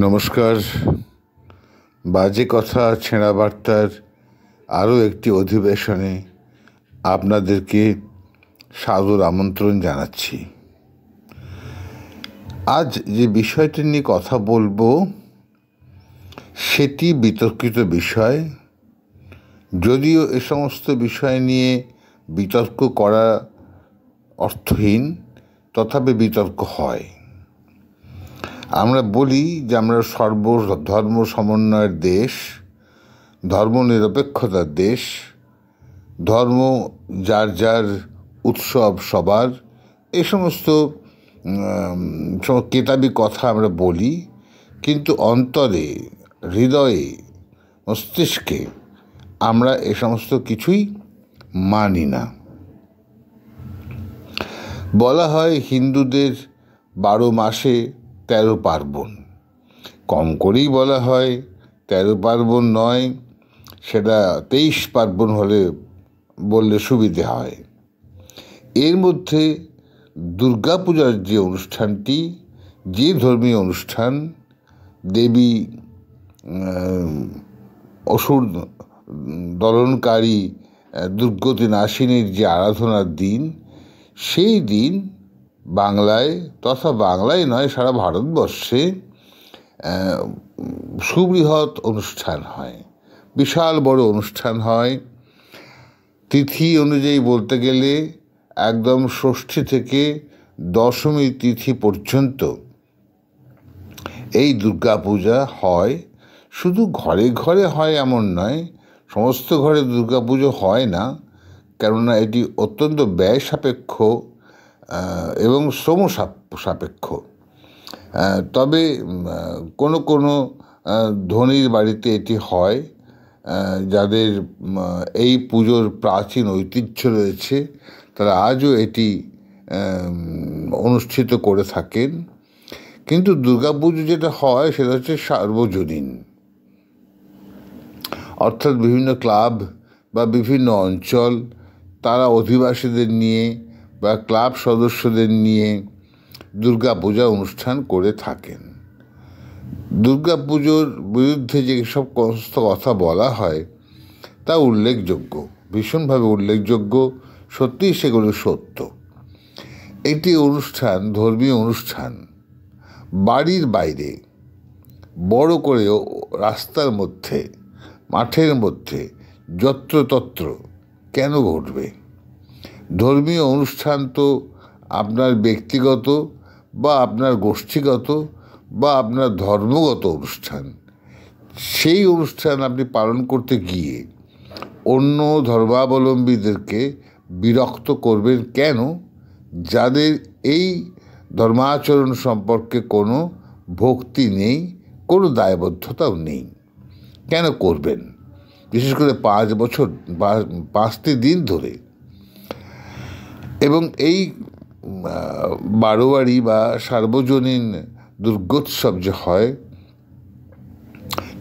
নমস্কার। বাজে কথা ছেঁড়া বার্তার আরও একটি অধিবেশনে আপনাদেরকে সাদর আমন্ত্রণ জানাচ্ছি। আজ যে বিষয়টি নিয়ে কথা বলবো সেটি বিতর্কিত বিষয়, যদিও এ সমস্ত বিষয় নিয়ে বিতর্ক করা অর্থহীন, তথাপি বিতর্ক হয়। আমরা বলি যে আমরা সর্বধর্ম সমন্বয়ের দেশ, ধর্মনিরপেক্ষতার দেশ, ধর্ম যার যার উৎসব সবার, এ সমস্ত কেতাবি কথা আমরা বলি, কিন্তু অন্তরে, হৃদয়ে, মস্তিষ্কে আমরা এ সমস্ত কিছুই মানি না। বলা হয় হিন্দুদের 12 মাসে 13 পার্বণ, কম করেই বলা হয় 13 পার্বণ নয়, সেটা 23 পার্বণ হলে বললে সুবিধে হয়। এর মধ্যে দুর্গাপূজার যে অনুষ্ঠানটি, যে ধর্মীয় অনুষ্ঠান, দেবী অসুর দলনকারী দুর্গতি নাশিনীর যে আরাধনার দিন, সেই দিন বাংলায়, তথা বাংলায় নয় সারা ভারতবর্ষে সুবৃহৎ অনুষ্ঠান হয়, বিশাল বড় অনুষ্ঠান হয়। তিথি অনুযায়ী বলতে গেলে একদম ষষ্ঠী থেকে দশমী তিথি পর্যন্ত এই দুর্গাপূজা হয়। শুধু ঘরে ঘরে হয় এমন নয়, সমস্ত ঘরে দুর্গাপুজো হয় না, কেননা এটি অত্যন্ত ব্যয় সাপেক্ষ এবং শ্রম সাপেক্ষ। তবে কোনো কোনো ধনীর বাড়িতে এটি হয়, যাদের এই পুজোর প্রাচীন ঐতিহ্য রয়েছে, তারা আজও এটি অনুষ্ঠিত করে থাকেন। কিন্তু দুর্গাপুজো যেটা হয় সেটা হচ্ছে সার্বজনীন, অর্থাৎ বিভিন্ন ক্লাব বা বিভিন্ন অঞ্চল তারা অধিবাসীদের নিয়ে বা ক্লাব সদস্যদের নিয়ে দুর্গাপূজা অনুষ্ঠান করে থাকেন। দুর্গাপুজোর বিরুদ্ধে যে সব কথা বলা হয় তা উল্লেখযোগ্য, ভীষণভাবে উল্লেখযোগ্য, সত্যিই সেগুলো সত্য। একটি অনুষ্ঠান, ধর্মীয় অনুষ্ঠান, বাড়ির বাইরে বড় করেও রাস্তার মধ্যে, মাঠের মধ্যে, যত্রতত্র কেন ঘটবে? ধর্মীয় অনুষ্ঠান তো আপনার ব্যক্তিগত বা আপনার গোষ্ঠীগত বা আপনার ধর্মগত অনুষ্ঠান। সেই অনুষ্ঠান আপনি পালন করতে গিয়ে অন্য ধর্মাবলম্বীদেরকে বিরক্ত করবেন কেন, যাদের এই ধর্মাচরণ সম্পর্কে কোনো ভক্তি নেই, কোনো দায়বদ্ধতাও নেই? কেন করবেন? বিশেষ করে 5 বছর বা 5টি দিন ধরে। এবং এই বারোয়ারি বা সার্বজনীন দুর্গোৎসব যে হয়,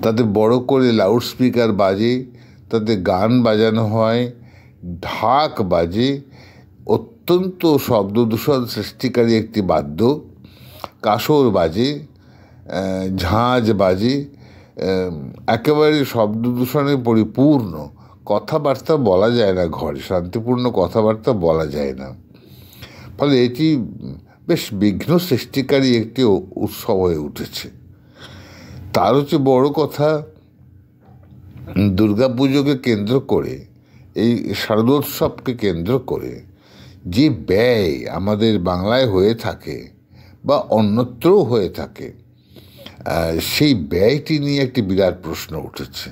তাতে বড় করে লাউড স্পিকার বাজে, তাতে গান বাজানো হয়, ঢাক বাজে, অত্যন্ত শব্দদূষণ সৃষ্টিকারী একটি বাদ্য, কাসর বাজে, ঝাঁঝ বাজে, একেবারে শব্দদূষণে পরিপূর্ণ। কথাবার্তা বলা যায় না ঘরে, শান্তিপূর্ণ কথাবার্তা বলা যায় না। ফলে এটি বেশ বিঘ্ন সৃষ্টিকারী একটি উৎসব হয়ে উঠেছে। তার হচ্ছে বড় কথা, দুর্গাপুজোকে কেন্দ্র করে, এই শারদোৎসবকে কেন্দ্র করে যে ব্যয় আমাদের বাংলায় হয়ে থাকে বা অন্যত্রও হয়ে থাকে, সেই ব্যয়টি নিয়ে একটি বিরাট প্রশ্ন উঠেছে।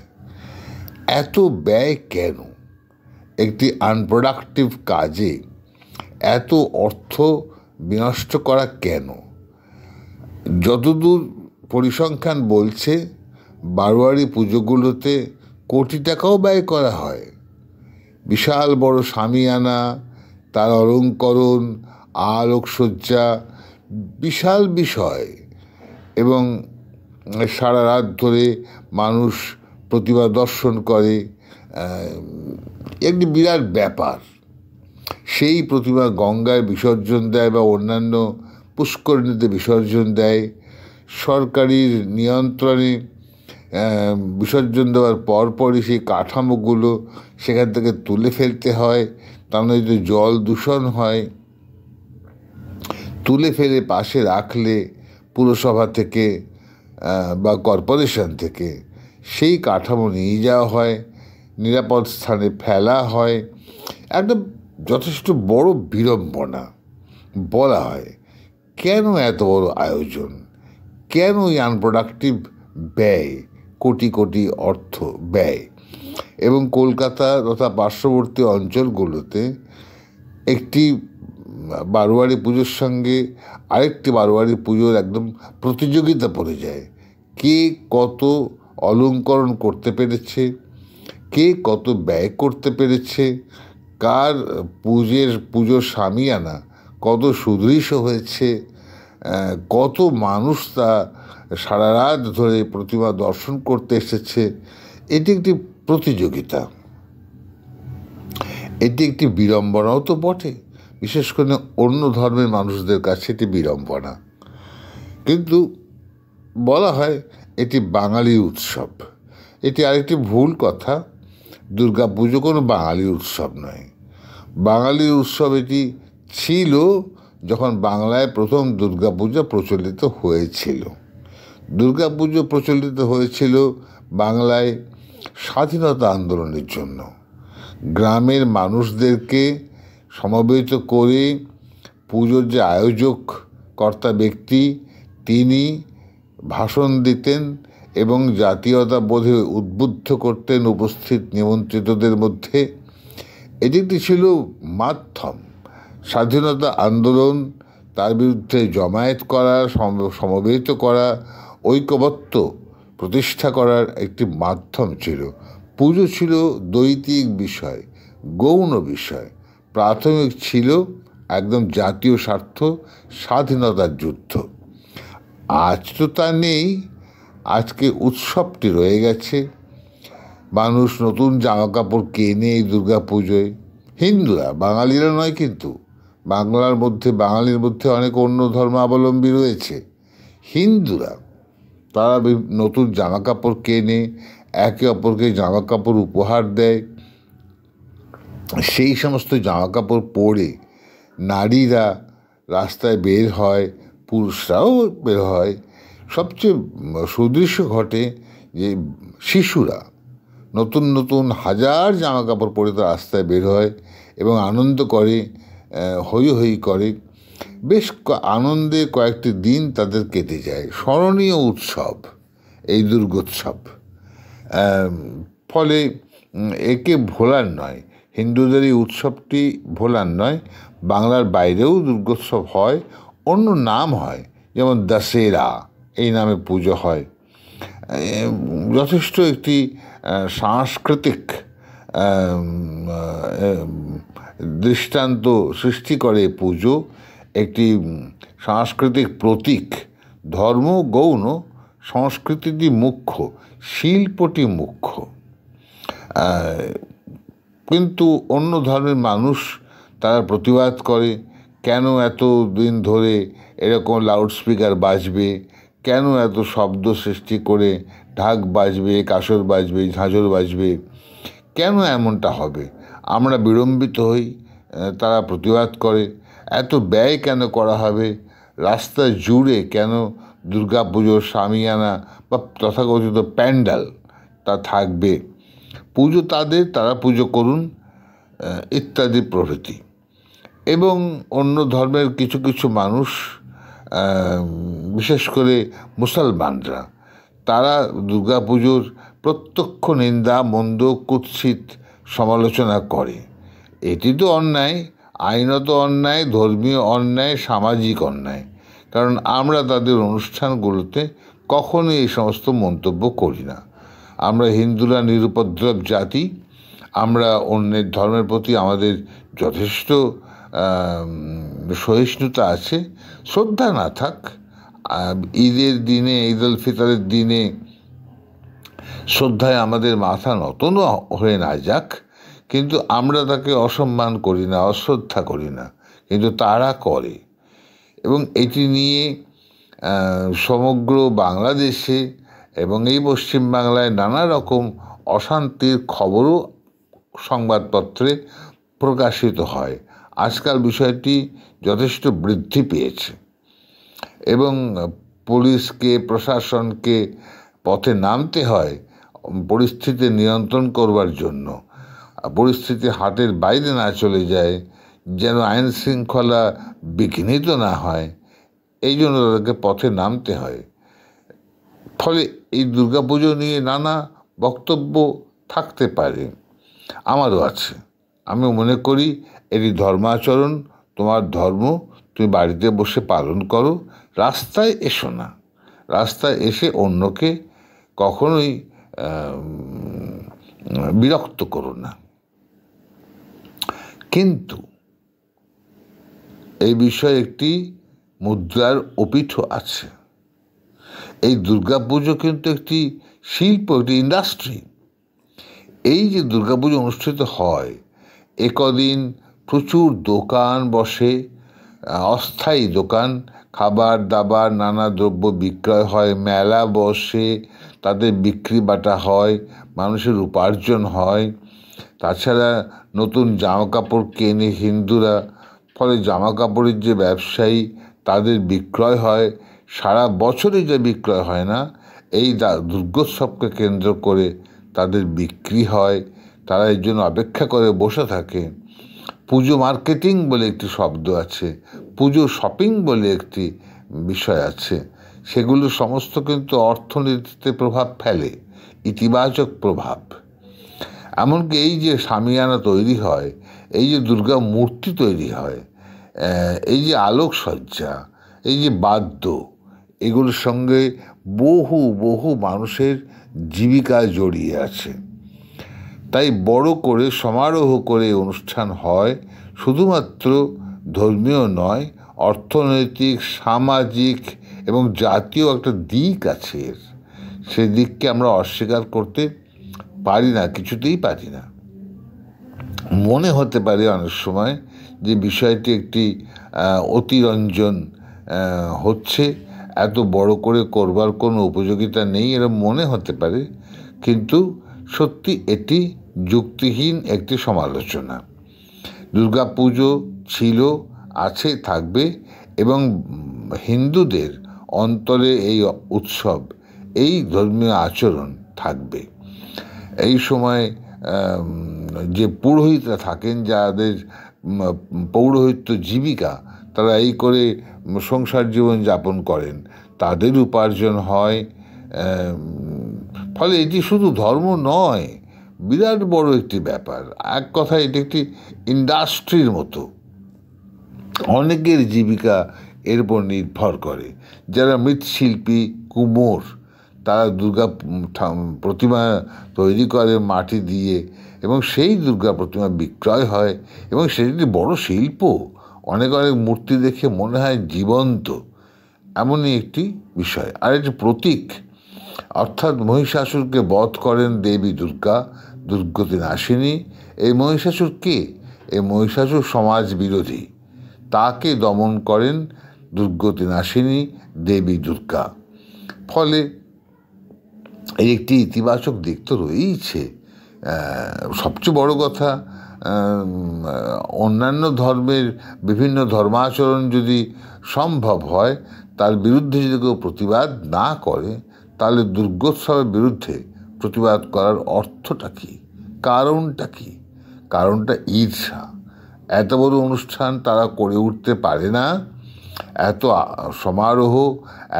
এত ব্যয় কেন? একটি আনপ্রোডাক্টিভ কাজে এত অর্থ বিনষ্ট করা কেন? যতদূর পরিসংখ্যান বলছে, বারোয়ারি পুজোগুলোতে কোটি টাকাও ব্যয় করা হয়। বিশাল বড় শামিয়ানা, তার অলঙ্করণ, আলোকসজ্জা, বিশাল বিষয়, এবং সারা রাত ধরে মানুষ প্রতিমা দর্শন করে, একটি বিরাট ব্যাপার। সেই প্রতিমা গঙ্গায় বিসর্জন দেয় বা অন্যান্য পুষ্করিণীতে বিসর্জন দেয়, সরকারির নিয়ন্ত্রণে বিসর্জন দেওয়ার পরপরই সেই কাঠামোগুলো সেখান থেকে তুলে ফেলতে হয়, তা নয়তো জল দূষণ হয়। তুলে ফেলে পাশে রাখলে পুরসভা থেকে বা কর্পোরেশন থেকে সেই কাঠামো নিয়ে যাওয়া হয়, নিরাপদ স্থানে ফেলা হয়। একটা যথেষ্ট বড় বিড়ম্বনা। বলা হয় কেন এত বড় আয়োজন, কেন এই আনপ্রোডাক্টিভ ব্যয়, কোটি কোটি অর্থ ব্যয়। এবং কলকাতা তথা পার্শ্ববর্তী অঞ্চলগুলোতে একটি বারোয়ারি পুজোর সঙ্গে আরেকটি বারোয়ারি পুজোর একদম প্রতিযোগিতা পড়ে যায়। কে কত অলঙ্করণ করতে পেরেছে, কে কত ব্যয় করতে পেরেছে, কার পুজোর সামিয়ানা কত সুদৃশ্য হয়েছে, কত মানুষ তা সারা রাত ধরে প্রতিমা দর্শন করতে এসেছে। এটি একটি প্রতিযোগিতা, এটি একটি বিড়ম্বনাও তো বটে। বিশেষ করে অন্য ধর্মের মানুষদের কাছে এটি বিড়ম্বনা। কিন্তু বলা হয় এটি বাঙালির উৎসব। এটি আরেকটি ভুল কথা। দুর্গা পুজো কোনো বাঙালির উৎসব নয়। বাঙালির উৎসব এটি ছিল যখন বাংলায় প্রথম দুর্গাপূজা প্রচলিত হয়েছিল। দুর্গাপুজো প্রচলিত হয়েছিল বাংলায় স্বাধীনতা আন্দোলনের জন্য। গ্রামের মানুষদেরকে সমবেত করে পুজোর যে আয়োজক কর্তা ব্যক্তি, তিনি ভাষণ দিতেন এবং জাতীয়তাবোধে উদ্বুদ্ধ করতেন উপস্থিত নিমন্ত্রিতদের মধ্যে। এটি একটি ছিল মাধ্যম স্বাধীনতা আন্দোলন, তার বিরুদ্ধে জমায়েত করা, সমবেত করা, ঐক্যবদ্ধ প্রতিষ্ঠা করার একটি মাধ্যম ছিল। পুজো ছিল দ্বৈতিক বিষয়, গৌণ বিষয়। প্রাথমিক ছিল একদম জাতীয় স্বার্থ, স্বাধীনতার যুদ্ধ। আজ তো তা নেই। আজকে উৎসবটি রয়ে গেছে। মানুষ নতুন জামা কাপড় কেনে এই দুর্গা পুজোয়। হিন্দুরা, বাঙালিরা নয়। কিন্তু বাঙালির মধ্যে অনেক অন্য ধর্মাবলম্বী রয়েছে। হিন্দুরা তারা নতুন জামা কাপড় কেনে, একে অপরকে জামা কাপড় উপহার দেয়। সেই সমস্ত জামা কাপড় পরে নারীরা রাস্তায় বের হয়, পুরুষরাও বের হয়। সবচেয়ে সুদৃশ্য ঘটে যে শিশুরা নতুন নতুন হাজার জামা কাপড় পরে তো রাস্তায় বের হয় এবং আনন্দ করে, হৈ হৈ করে। বেশ আনন্দে কয়েকটি দিন তাদের কেটে যায়। স্মরণীয় উৎসব এই দুর্গোৎসব। ফলে একে ভোলার নয়, হিন্দুদের এই উৎসবটি ভোলার নয়। বাংলার বাইরেও দুর্গোৎসব হয়, অন্য নাম হয়, যেমন দশেরা এই নামে পুজো হয়। যথেষ্ট একটি সাংস্কৃতিক দৃষ্টান্ত সৃষ্টি করে পুজো। একটি সাংস্কৃতিক প্রতীক। ধর্ম গৌণ, সংস্কৃতিটি মুখ্য, শিল্পটি মুখ্য। কিন্তু অন্য ধর্মের মানুষ তারা প্রতিবাদ করে, কেন এত দিন ধরে এরকম লাউডস্পিকার বাজবে, কেন এত শব্দ সৃষ্টি করে ঢাক বাজবে, কাসর বাজবে, ঝাঁঝর বাজবে, কেন এমনটা হবে। আমরা বিড়ম্বিত হই, তারা প্রতিবাদ করে। এত ব্যয় কেন করা হবে, রাস্তা জুড়ে কেন দুর্গা পুজোর সামিয়ানা বা তথাকথিত প্যান্ডাল তা থাকবে। পুজো তাদের, তারা পুজো করুন, ইত্যাদি প্রভৃতি। এবং অন্য ধর্মের কিছু কিছু মানুষ, বিশেষ করে মুসলমানরা, তারা দুর্গা পুজোর প্রত্যক্ষ নিন্দা, মন্দ, কুৎসিত সমালোচনা করে। এটি তো অন্যায়, আইনত অন্যায়, ধর্মীয় অন্যায়, সামাজিক অন্যায়। কারণ আমরা তাদের অনুষ্ঠানগুলোতে কখনোই এই সমস্ত মন্তব্য করি না। আমরা হিন্দুরা নিরুপদ্রব জাতি। আমরা অন্যের ধর্মের প্রতি আমাদের যথেষ্ট সহিষ্ণুতা আছে। শ্রদ্ধা না থাক, ঈদের দিনে, ঈদ উল ফিতরের দিনে শ্রদ্ধায় আমাদের মাথা নত হয়ে না যাক, কিন্তু আমরা তাকে অসম্মান করি না, অশ্রদ্ধা করি না, কিন্তু তারা করে। এবং এটি নিয়ে সমগ্র বাংলাদেশে এবং এই পশ্চিমবাংলায় নানা রকম অশান্তির খবরও সংবাদপত্রে প্রকাশিত হয়। আজকাল বিষয়টি যথেষ্ট বৃদ্ধি পেয়েছে এবং পুলিশকে, প্রশাসনকে পথে নামতে হয় পরিস্থিতি নিয়ন্ত্রণ করবার জন্য। পরিস্থিতি হাতের বাইরে না চলে যায়, যেন আইন শৃঙ্খলা বিঘ্নিত না হয়, এই জন্য তাদেরকে পথে নামতে হয়। ফলে এই দুর্গাপুজো নিয়ে নানা বক্তব্য থাকতে পারে, আমারও আছে। আমি মনে করি এটি ধর্মাচরণ, তোমার ধর্ম তুমি বাড়িতে বসে পালন করো, রাস্তায় এসো না। রাস্তায় এসে অন্যকে কখনোই বিরক্ত করো না। কিন্তু এই বিষয়ে একটি মুদ্রার অপিঠও আছে। এই দুর্গাপুজো কিন্তু একটি শিল্প, একটি ইন্ডাস্ট্রি। এই যে দুর্গাপুজো অনুষ্ঠিত হয়, একদিন প্রচুর দোকান বসে, অস্থায়ী দোকান, খাবার দাবার নানা দ্রব্য বিক্রয় হয়, মেলা বসে, তাদের বিক্রি বাটা হয়, মানুষের উপার্জন হয়। তাছাড়া নতুন জামাকাপড় কেনে হিন্দুরা, ফলে জামাকাপড়ের যে ব্যবসায়ী তাদের বিক্রয় হয়। সারা বছরে যে বিক্রয় হয় না, এই দুর্গোৎসবকে কেন্দ্র করে তাদের বিক্রি হয়। তারা এর জন্য অপেক্ষা করে বসে থাকে। পুজো মার্কেটিং বলে একটি শব্দ আছে, পুজো শপিং বলে একটি বিষয় আছে। সেগুলো সমস্ত কিন্তু অর্থনীতিতে প্রভাব ফেলে, ইতিবাচক প্রভাব। এমনকি এই যে শামিয়ানা তৈরি হয়, এই যে দুর্গা মূর্তি তৈরি হয়, এই যে আলোকসজ্জা, এই যে বাদ্য, এগুলোর সঙ্গে বহু বহু মানুষের জীবিকা জড়িয়ে আছে। তাই বড় করে সমারোহ করে অনুষ্ঠান হয়। শুধুমাত্র ধর্মীয় নয়, অর্থনৈতিক, সামাজিক এবং জাতীয় একটা দিক আছে এর। সে দিককে আমরা অস্বীকার করতে পারি না, কিছুতেই পারি না। মনে হতে পারে অনেক সময় যে বিষয়টি একটি অতিরঞ্জন হচ্ছে, এত বড় করে করবার কোনো উপযোগিতা নেই, এরকম মনে হতে পারে। কিন্তু সত্যি এটি যুক্তিহীন একটি সমালোচনা। দুর্গাপুজো ছিল, আছে, থাকবে এবং হিন্দুদের অন্তরে এই উৎসব, এই ধর্মীয় আচরণ থাকবে। এই সময় যে পুরোহিতরা থাকেন, যাদের পৌরোহিত্য জীবিকা, তারা এই করে সংসার জীবন যাপন করেন, তাদের উপার্জন হয়। ফলে এটি শুধু ধর্ম নয়, বিরাট বড় একটি ব্যাপার। এক কথায় এটি একটি ইন্ডাস্ট্রির মতো, অনেকের জীবিকা এর উপর নির্ভর করে। যারা মৃৎশিল্পী, কুমোর, তারা দুর্গা প্রতিমা তৈরি করে মাটি দিয়ে, এবং সেই দুর্গা প্রতিমা বিক্রয় হয় এবং সেটি বড় শিল্প। অনেক অনেক মূর্তি দেখে মনে হয় জীবন্ত, এমনই একটি বিষয়। আর একটি প্রতীক, অর্থাৎ মহিষাসুরকে বধ করেন দেবী দুর্গা, দুর্গতি নাশিনী। এই মহিষাসুর কে? এই মহিষাসুর সমাজ বিরোধী, তাকে দমন করেন দুর্গতি নাশিনী দেবী দুর্গা। ফলে এই একটি ইতিবাচক দিক তো রয়েইছে। সবচেয়ে বড় কথা, অন্যান্য ধর্মের বিভিন্ন ধর্মাচরণ যদি সম্ভব হয়, তার বিরুদ্ধে যদি কেউ প্রতিবাদ না করে, তাহলে দুর্গোৎসবের বিরুদ্ধে প্রতিবাদ করার অর্থটা কী, কারণটা কী? কারণটা ঈর্ষা। এত বড় অনুষ্ঠান তারা করে উঠতে পারে না, এত সমারোহ,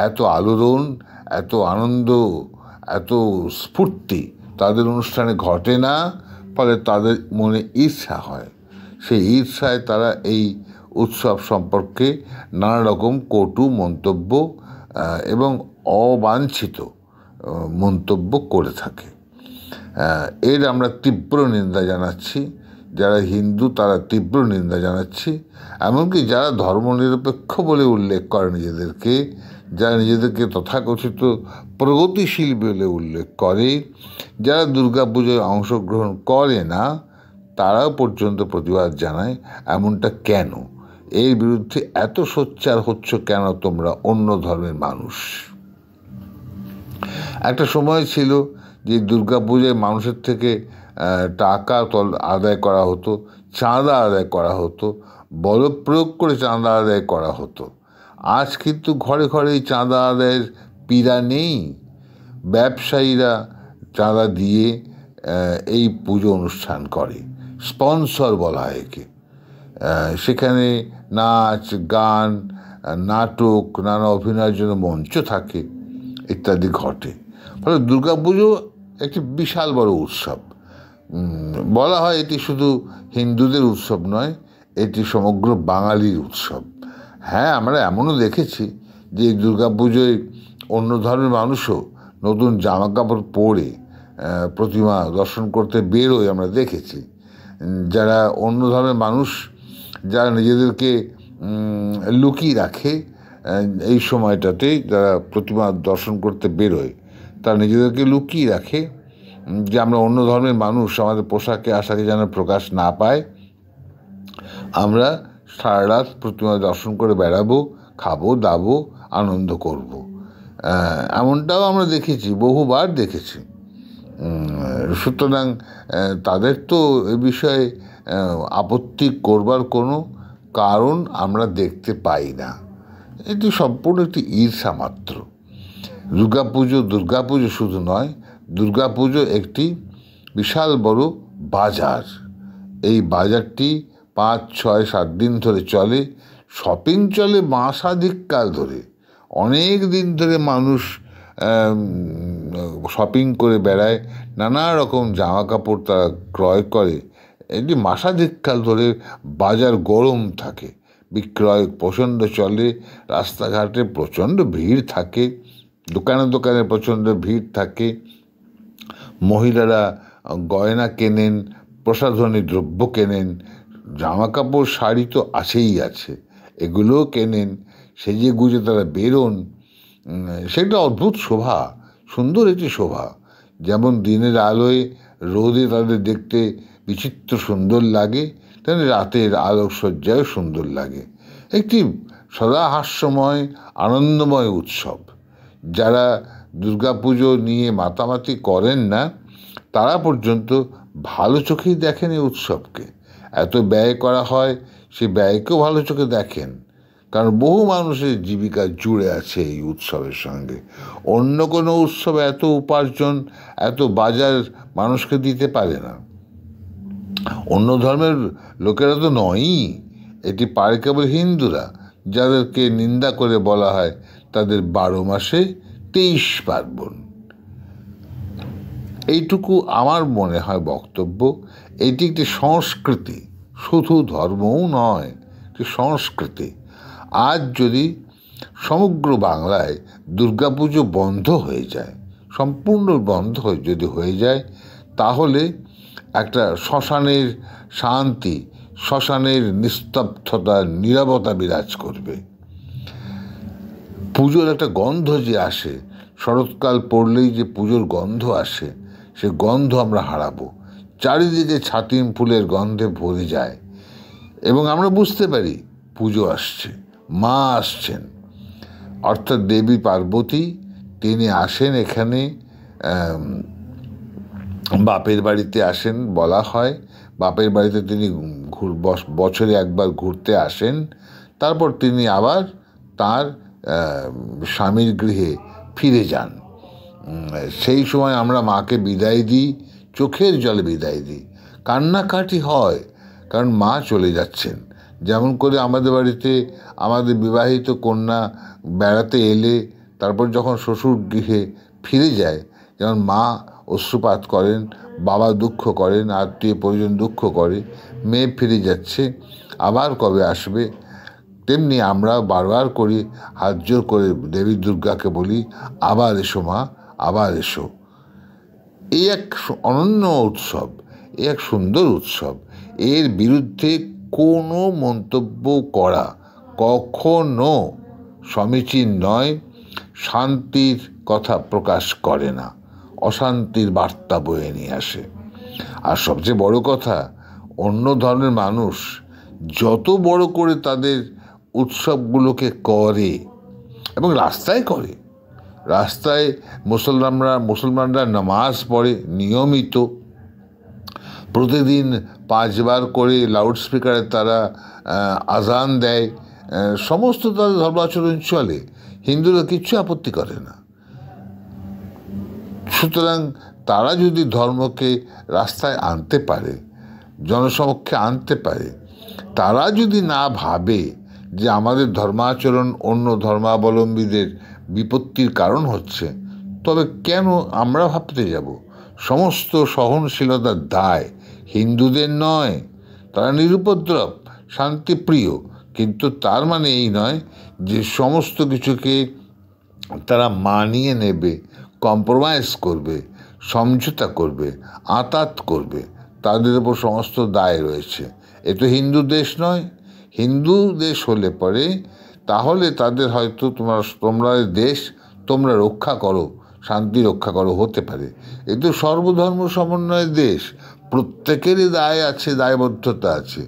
এত আলোড়ন, এত আনন্দ, এত স্ফূর্তি তাদের অনুষ্ঠানে ঘটে না। ফলে তাদের মনে ঈর্ষা হয়। সেই ঈর্ষায় তারা এই উৎসব সম্পর্কে নানা রকম কটু মন্তব্য এবং অবাঞ্ছিত মন্তব্য করে থাকে। এর আমরা তীব্র নিন্দা জানাচ্ছি। যারা হিন্দু তারা তীব্র নিন্দা জানাচ্ছি। এমনকি যারা ধর্মনিরপেক্ষ বলে উল্লেখ করে নিজেদেরকে, যারা নিজেদেরকে তথাকথিত প্রগতিশীল বলে উল্লেখ করে, যারা দুর্গাপুজোয় অংশগ্রহণ করে না, তারাও পর্যন্ত প্রতিবাদ জানায়। এমনটা কেন? এর বিরুদ্ধে এত সোচ্চার হচ্ছ কেন তোমরা অন্য ধর্মের মানুষ? একটা সময় ছিল যে দুর্গাপূজায় মানুষের থেকে টাকা আদায় করা হতো, চাঁদা আদায় করা হতো, বল প্রয়োগ করে চাঁদা আদায় করা হতো। আজ কিন্তু ঘরে ঘরে চাঁদা আদায়ের পীড়া নেই। ব্যবসায়ীরা চাঁদা দিয়ে এই পুজো অনুষ্ঠান করে, স্পন্সর বলা হয় একে। সেখানে নাচ, গান, নাটক, নানা অভিনয়ের জন্য মঞ্চ থাকে, ইত্যাদি ঘটে। ফলে দুর্গাপুজো একটি বিশাল বড় উৎসব। বলা হয় এটি শুধু হিন্দুদের উৎসব নয়, এটি সমগ্র বাঙালির উৎসব। হ্যাঁ, আমরা এমনও দেখেছি যে দুর্গাপুজোয় অন্য ধর্মের মানুষও নতুন জামা কাপড় পরে প্রতিমা দর্শন করতে বেরোয়, আমরা দেখেছি। যারা অন্য ধর্মের মানুষ, যারা নিজেদেরকে লুকিয়ে রাখে এই সময়টাতে, যারা প্রতিমা দর্শন করতে বেরোয়, তারা নিজেদেরকে লুকিয়ে রাখে যে আমরা অন্য ধর্মের মানুষ, আমাদের পোশাকে আশাকে যেন প্রকাশ না পায়। আমরা সারা রাত প্রতিমা দর্শন করে বেড়াবো, খাবো দাবো, আনন্দ করব। এমনটাও আমরা দেখেছি, বহুবার দেখেছি। সুতরাং তাদের তো এ বিষয়ে আপত্তি করবার কোনো কারণ আমরা দেখতে পাই না। এটি সম্পূর্ণ একটি ঈর্ষা মাত্র। দুর্গাপুজো শুধু নয়, দুর্গাপুজো একটি বিশাল বড় বাজার। এই বাজারটি 5, 6, 7 দিন ধরে চলে। শপিং চলে মাসাধিককাল ধরে, অনেক দিন ধরে মানুষ শপিং করে বেড়ায়, নানা রকম জামা কাপড় তারা ক্রয় করে। এটি মাসাধিককাল ধরে বাজার গরম থাকে, বিক্রয় প্রচণ্ড চলে, রাস্তাঘাটে প্রচণ্ড ভিড় থাকে, দোকানে দোকানে প্রচণ্ড ভিড় থাকে। মহিলারা গয়না কেনেন, প্রসাধনী দ্রব্য কেনেন, জামা কাপড় শাড়ি তো আছেই আছে, এগুলোও কেনেন, সেজে গুজে তারা বেরোন। সেটা অদ্ভুত শোভা, সুন্দর একটি শোভা। যেমন দিনের আলোয় রোদে তাদের দেখতে বিচিত্র সুন্দর লাগে, তেমনি রাতের আলোকসজ্জায় সুন্দর লাগে। একটি সদা হাস্যময় আনন্দময় উৎসব। যারা দুর্গাপুজো নিয়ে মাতামাতি করেন না, তারা পর্যন্ত ভালো চোখেই দেখেন এই উৎসবকে। এত ব্যয় করা হয়, সে ব্যয়কেও ভালো চোখে দেখেন, কারণ বহু মানুষের জীবিকা জুড়ে আছে এই উৎসবের সঙ্গে। অন্য কোনো উৎসবে এত উপার্জন, এত বাজার মানুষকে দিতে পারে না। অন্য ধর্মের লোকেরা তো নয়ই, এটি পারে কেবল হিন্দুরা, যাদেরকে নিন্দা করে বলা হয় তাদের 12 মাসে 23 পার্বণ। এইটুকু আমার মনে হয় বক্তব্য। এটি একটি সংস্কৃতি, শুধু ধর্মও নয়, একটি সংস্কৃতি। আজ যদি সমগ্র বাংলায় দুর্গাপুজো বন্ধ হয়ে যায়, সম্পূর্ণ বন্ধ যদি হয়ে যায়, তাহলে একটা শ্মশানের শান্তি, শ্মশানের নিস্তব্ধতা, নীরবতা বিরাজ করবে। পুজোর একটা গন্ধ যে আসে, শরৎকাল পড়লেই যে পুজোর গন্ধ আসে, সে গন্ধ আমরা হারাবো। চারিদিকে ছাতিম ফুলের গন্ধে ভরে যায় এবং আমরা বুঝতে পারি পুজো আসছে, মা আসছেন, অর্থাৎ দেবী পার্বতী। তিনি আসেন এখানে, বাপের বাড়িতে আসেন বলা হয়। বাপের বাড়িতে তিনি বছরে একবার ঘুরতে আসেন, তারপর তিনি আবার তার স্বামীর গৃহে ফিরে যান। সেই সময় আমরা মাকে বিদায় দিই, চোখের জলে বিদায় দিই, কান্নাকাটি হয়, কারণ মা চলে যাচ্ছেন। যেমন করে আমাদের বাড়িতে আমাদের বিবাহিত কন্যা বেড়াতে এলে তারপর যখন শ্বশুর গৃহে ফিরে যায়, যেমন মা অশ্রুপাত করেন, বাবা দুঃখ করেন, আত্মীয় পরিজন দুঃখ করে, মেয়ে ফিরে যাচ্ছে, আবার কবে আসবে, তেমনি আমরা বারবার করি, হাত জোর করে দেবী দুর্গাকে বলি, আবার এসো মা, আবার এসো। এই এক অনন্য উৎসব, এই এক সুন্দর উৎসব। এর বিরুদ্ধে কোনো মন্তব্য করা কখনো সমীচীন নয়, শান্তির কথা প্রকাশ করে না, অশান্তির বার্তা বয়ে নিয়ে আসে। আর সবচেয়ে বড় কথা, অন্য ধর্মের মানুষ যত বড় করে তাদের উৎসবগুলোকে করে এবং রাস্তায় করে, রাস্তায় মুসলমানরা নামাজ পড়ে নিয়মিত, প্রতিদিন 5 বার করে লাউডস্পিকারে তারা আজান দেয়, সমস্ত তাদের ধর্মাচরণ চলে, হিন্দুরা কিচ্ছু আপত্তি করে না। সুতরাং তারা যদি ধর্মকে রাস্তায় আনতে পারে, জনসমক্ষে আনতে পারে, তারা যদি না ভাবে যে আমাদের ধর্মাচরণ অন্য ধর্মাবলম্বীদের বিপত্তির কারণ হচ্ছে, তবে কেন আমরা ভাবতে যাব? সমস্ত সহনশীলতার দায় হিন্দুদের নয়। তারা নিরুপদ্রব, শান্তিপ্রিয়, কিন্তু তার মানে এই নয় যে সমস্ত কিছুকে তারা মানিয়ে নেবে, কম্প্রোমাইজ করবে, সমঝোতা করবে, আঁতাত করবে। তাদের উপর সমস্ত দায় রয়েছে। এ তো হিন্দু দেশ নয়। হিন্দু দেশ হলে পরে তাহলে তাদের হয়তো তোমরা দেশ তোমরা রক্ষা করো, শান্তি রক্ষা করো, হতে পারে। এ তো সর্বধর্ম সমন্বয়ের দেশ, প্রত্যেকেরই দায় আছে, দায়বদ্ধতা আছে।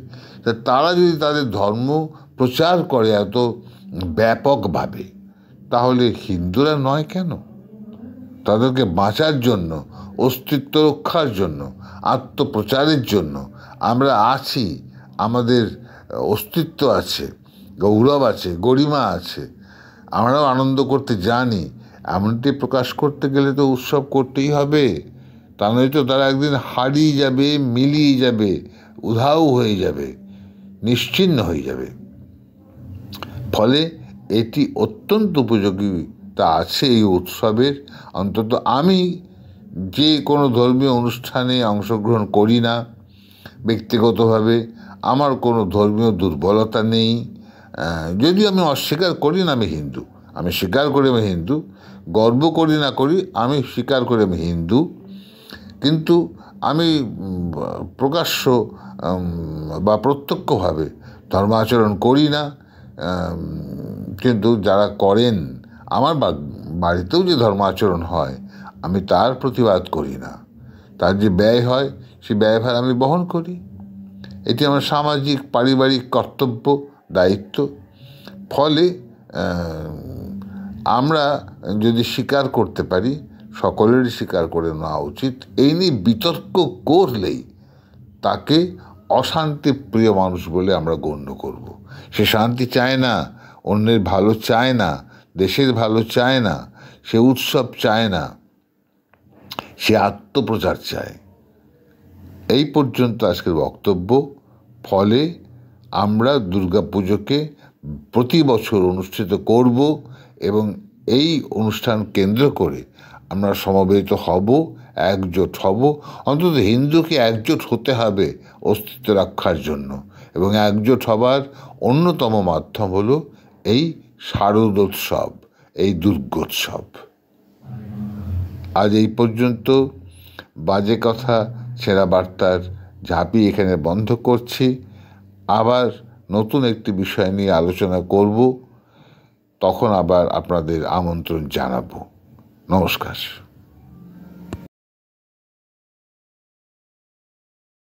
তারা যদি তাদের ধর্ম প্রচার করে এত ব্যাপকভাবে, তাহলে হিন্দুরা নয় কেন? তাদেরকে বাঁচার জন্য, অস্তিত্ব রক্ষার জন্য, আত্মপ্রচারের জন্য আমরা আছি, আমাদের অস্তিত্ব আছে, গৌরব আছে, গরিমা আছে, আমরাও আনন্দ করতে জানি। এমনটি প্রকাশ করতে গেলে তো উৎসব করতেই হবে, তা নয়তো তারা একদিন হারিয়ে যাবে, মিলিয়ে যাবে, উধাও হয়ে যাবে, নিশ্চিহ্ন হয়ে যাবে। ফলে এটি অত্যন্ত উপযোগিতা আছে এই উৎসবের। অন্তত আমি যে কোনো ধর্মীয় অনুষ্ঠানে অংশগ্রহণ করি না, ব্যক্তিগতভাবে আমার কোনো ধর্মীয় দুর্বলতা নেই। যদিও আমি অস্বীকার করি না আমি হিন্দু, আমি স্বীকার করি আমি হিন্দু, গর্ব করি না করি, আমি স্বীকার করি আমি হিন্দু, কিন্তু আমি প্রকাশ্য বা প্রত্যক্ষভাবে ধর্মাচরণ করি না। কিন্তু যারা করেন, আমার বাড়িতেও যে ধর্মাচরণ হয়, আমি তার প্রতিবাদ করি না। তার যে ব্যয় হয়, সেই ব্যয়ভার আমি বহন করি। এটি আমার সামাজিক পারিবারিক কর্তব্য, দায়িত্ব। ফলে আমরা যদি স্বীকার করতে পারি, সকলেরই স্বীকার করে নেওয়া উচিত। এই নিয়ে বিতর্ক করলেই তাকে অশান্তিপ্রিয় মানুষ বলে আমরা গণ্য করব। সে শান্তি চায় না, অন্যের ভালো চায় না, দেশের ভালো চায় না, সে উৎসব চায় না, সে আত্মপ্রচার চায়। এই পর্যন্ত আজকের বক্তব্য। ফলে আমরা দুর্গাপুজোকে প্রতি বছর অনুষ্ঠিত করব এবং এই অনুষ্ঠান কেন্দ্র করে আমরা সমবেত হব, একজোট হব। অন্তত হিন্দুকে একজোট হতে হবে অস্তিত্ব রক্ষার জন্য, এবং একজোট হবার অন্যতম মাধ্যম হলো এই শারদোৎসব, এই দুর্গোৎসব। আজ এই পর্যন্ত। বাজে কথা, ছেঁড়া বার্তার ঝাঁপি এখানে বন্ধ করছি। আবার নতুন একটি বিষয় নিয়ে আলোচনা করব, তখন আবার আপনাদের আমন্ত্রণ জানাবো। নমস্কার।